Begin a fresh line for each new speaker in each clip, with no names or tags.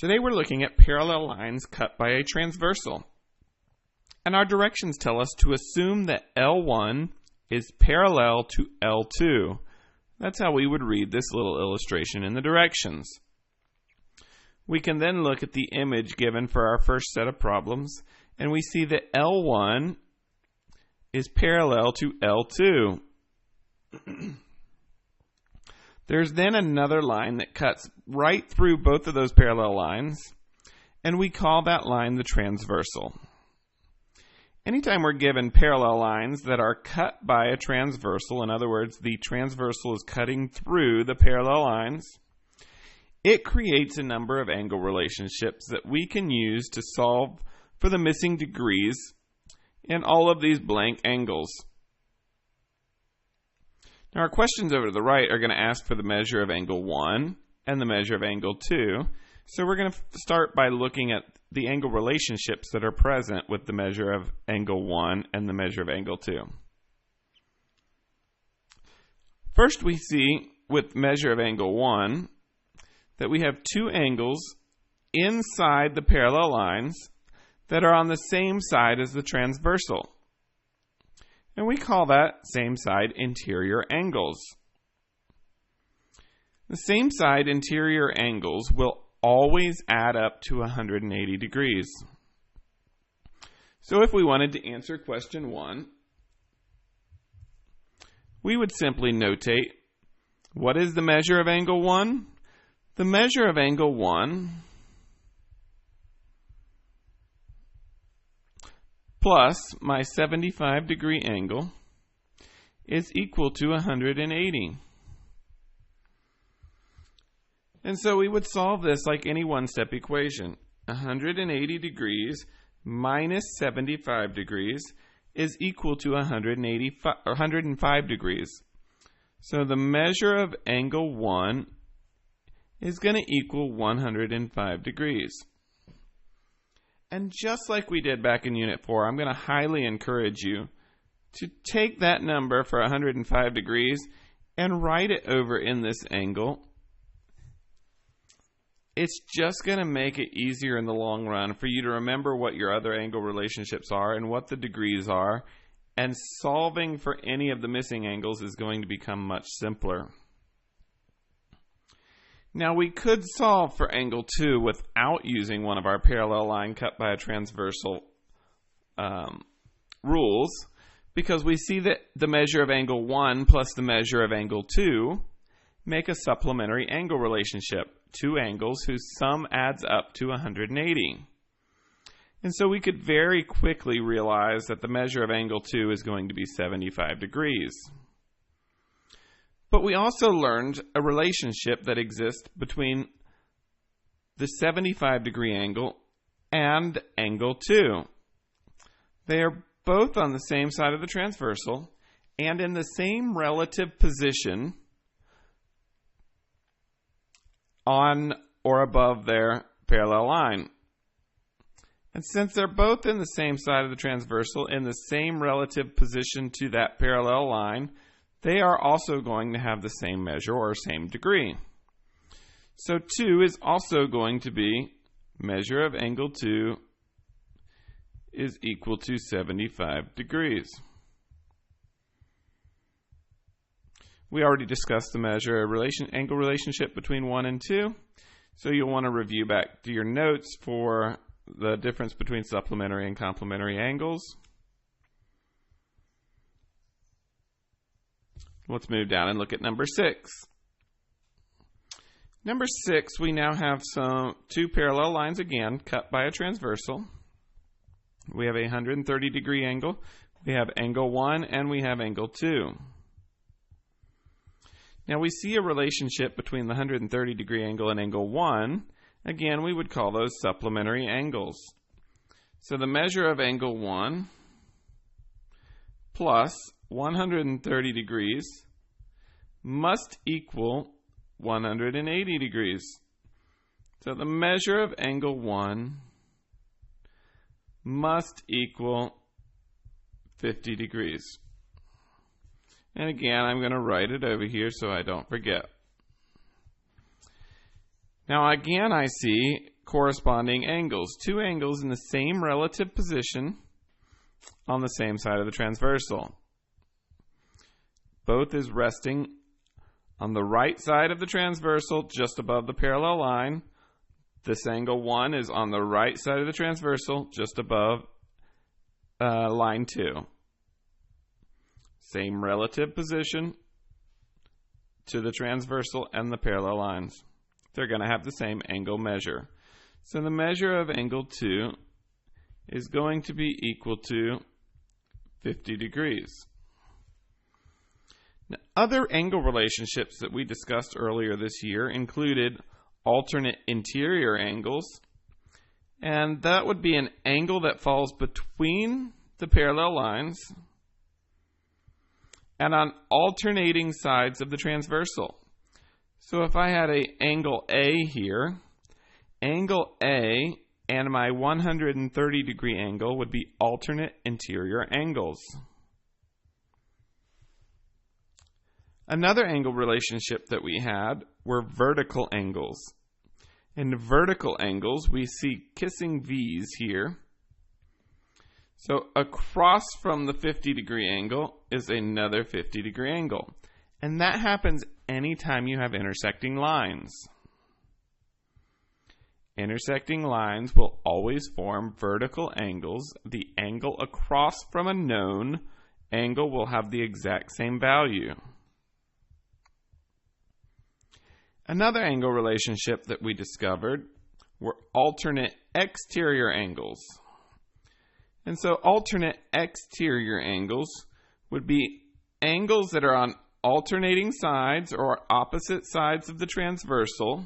Today we're looking at parallel lines cut by a transversal. And our directions tell us to assume that L1 is parallel to L2. That's how we would read this little illustration in the directions. We can then look at the image given for our first set of problems, and we see that L1 is parallel to L2. There's then another line that cuts right through both of those parallel lines, and we call that line the transversal. Anytime we're given parallel lines that are cut by a transversal, in other words, the transversal is cutting through the parallel lines, it creates a number of angle relationships that we can use to solve for the missing degrees in all of these blank angles. Now our questions over to the right are going to ask for the measure of angle 1 and the measure of angle 2. So we're going to start by looking at the angle relationships that are present with the measure of angle 1 and the measure of angle 2. First we see with measure of angle 1 that we have two angles inside the parallel lines that are on the same side as the transversal. And we call that same side interior angles. The same side interior angles will always add up to 180 degrees. So if we wanted to answer question 1, we would simply notate, what is the measure of angle 1? The measure of angle 1 plus my 75 degree angle is equal to 180. And so we would solve this like any one-step equation. 180 degrees minus 75 degrees is equal to 105 degrees. So the measure of angle 1 is going to equal 105 degrees. And just like we did back in Unit 4, I'm going to highly encourage you to take that number for 105 degrees and write it over in this angle. It's just going to make it easier in the long run for you to remember what your other angle relationships are and what the degrees are, and solving for any of the missing angles is going to become much simpler. Now we could solve for angle 2 without using one of our parallel line cut by a transversal rules, because we see that the measure of angle 1 plus the measure of angle 2 make a supplementary angle relationship, two angles whose sum adds up to 180. And so we could very quickly realize that the measure of angle 2 is going to be 75 degrees. But we also learned a relationship that exists between the 75 degree angle and angle 2. They are both on the same side of the transversal and in the same relative position on or above their parallel line. And since they're both in the same side of the transversal in the same relative position to that parallel line, they are also going to have the same measure or same degree. So 2 is also going to be measure of angle 2 is equal to 75 degrees. We already discussed the measure angle relationship between 1 and 2, so you'll want to review back to your notes for the difference between supplementary and complementary angles. Let's move down and look at number 6. Number 6, we now have two parallel lines again cut by a transversal. We have a 130 degree angle, we have angle 1, and we have angle 2. Now we see a relationship between the 130 degree angle and angle 1. Again, we would call those supplementary angles. So the measure of angle 1 plus 130 degrees must equal 180 degrees. So the measure of angle 1 must equal 50 degrees. And again, I'm going to write it over here so I don't forget. Now again, I see corresponding angles. Two angles in the same relative position on the same side of the transversal. Both is resting on the right side of the transversal just above the parallel line. This angle 1 is on the right side of the transversal just above line 2. Same relative position to the transversal and the parallel lines. They're going to have the same angle measure. So the measure of angle 2 is going to be equal to 50 degrees. Now, other angle relationships that we discussed earlier this year included alternate interior angles, and that would be an angle that falls between the parallel lines and on alternating sides of the transversal. So if I had an angle A here, angle A and my 130 degree angle would be alternate interior angles. Another angle relationship that we had were vertical angles. In vertical angles, we see kissing V's here. So across from the 50 degree angle is another 50 degree angle. And that happens anytime you have intersecting lines. Intersecting lines will always form vertical angles. The angle across from a known angle will have the exact same value. Another angle relationship that we discovered were alternate exterior angles. And so alternate exterior angles would be angles that are on alternating sides or opposite sides of the transversal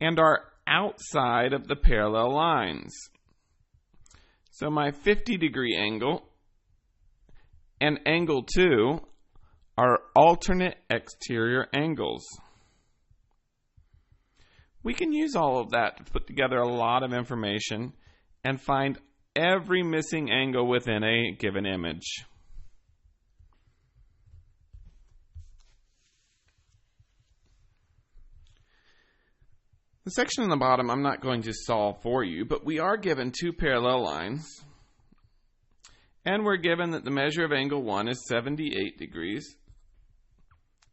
and are outside of the parallel lines. So my 50 degree angle and angle 2 are alternate exterior angles. We can use all of that to put together a lot of information and find every missing angle within a given image. The section on the bottom I'm not going to solve for you, but we are given two parallel lines, and we're given that the measure of angle 1 is 78 degrees,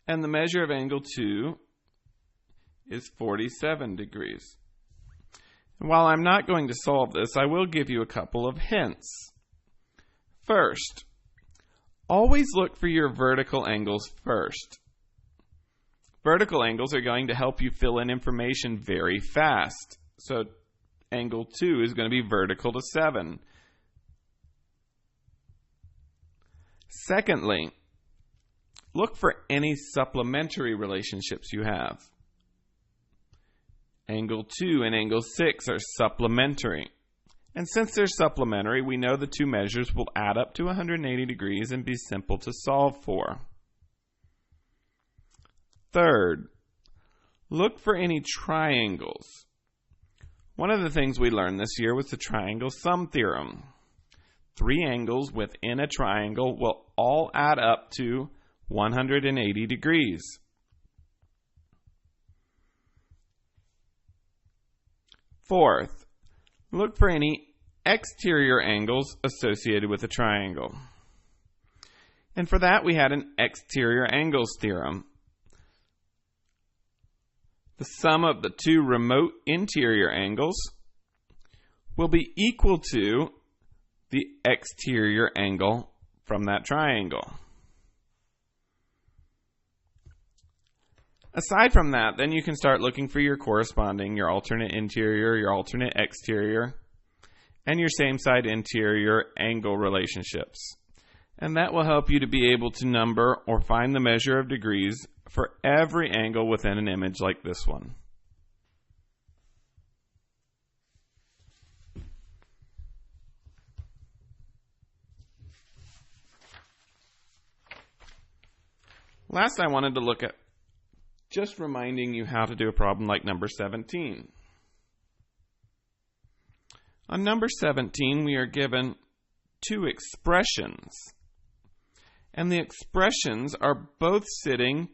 and the measure of angle 2 is 47 degrees. And while I'm not going to solve this, I will give you a couple of hints. First, always look for your vertical angles first. Vertical angles are going to help you fill in information very fast. So angle 2 is going to be vertical to 7. Secondly, look for any supplementary relationships you have. Angle 2 and angle 6 are supplementary. And since they're supplementary, we know the two measures will add up to 180 degrees and be simple to solve for. Third, look for any triangles. One of the things we learned this year was the triangle Sum Theorem. Three angles within a triangle will all add up to 180 degrees. Fourth, look for any exterior angles associated with a triangle. And for that, we had an exterior angles theorem. The sum of the two remote interior angles will be equal to the exterior angle from that triangle. Aside from that, then you can start looking for your corresponding, your alternate interior, your alternate exterior, and your same side interior angle relationships. And that will help you to be able to number or find the measure of degrees for every angle within an image like this one. Last, I wanted to look at just reminding you how to do a problem like number 17. On number 17, we are given two expressions. And the expressions are both sitting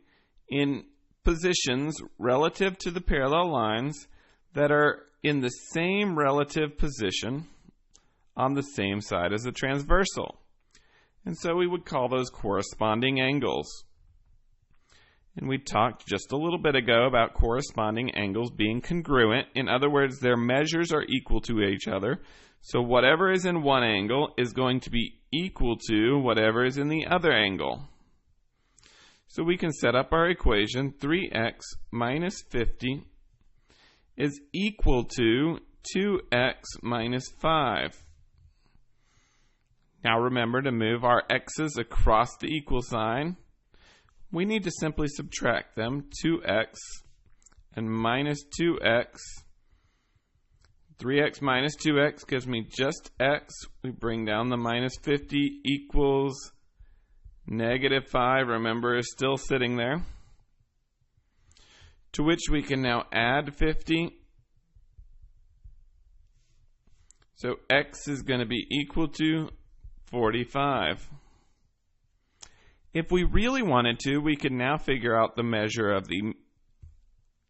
in positions relative to the parallel lines that are in the same relative position on the same side as the transversal. And so we would call those corresponding angles. And we talked just a little bit ago about corresponding angles being congruent. In other words, their measures are equal to each other. So whatever is in one angle is going to be equal to whatever is in the other angle. So we can set up our equation. 3x minus 50 is equal to 2x minus 5. Now remember to move our x's across the equal sign. We need to simply subtract them. 2x and minus 2x. 3x minus 2x gives me just x. We bring down the minus 50 equals negative 5. Remember, is still sitting there. To which we can now add 50. So x is going to be equal to 45. If we really wanted to, we could now figure out the measure of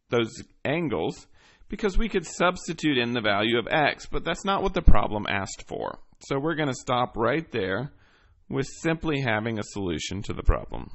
those angles, because we could substitute in the value of x, but that's not what the problem asked for. So we're going to stop right there with simply having a solution to the problem.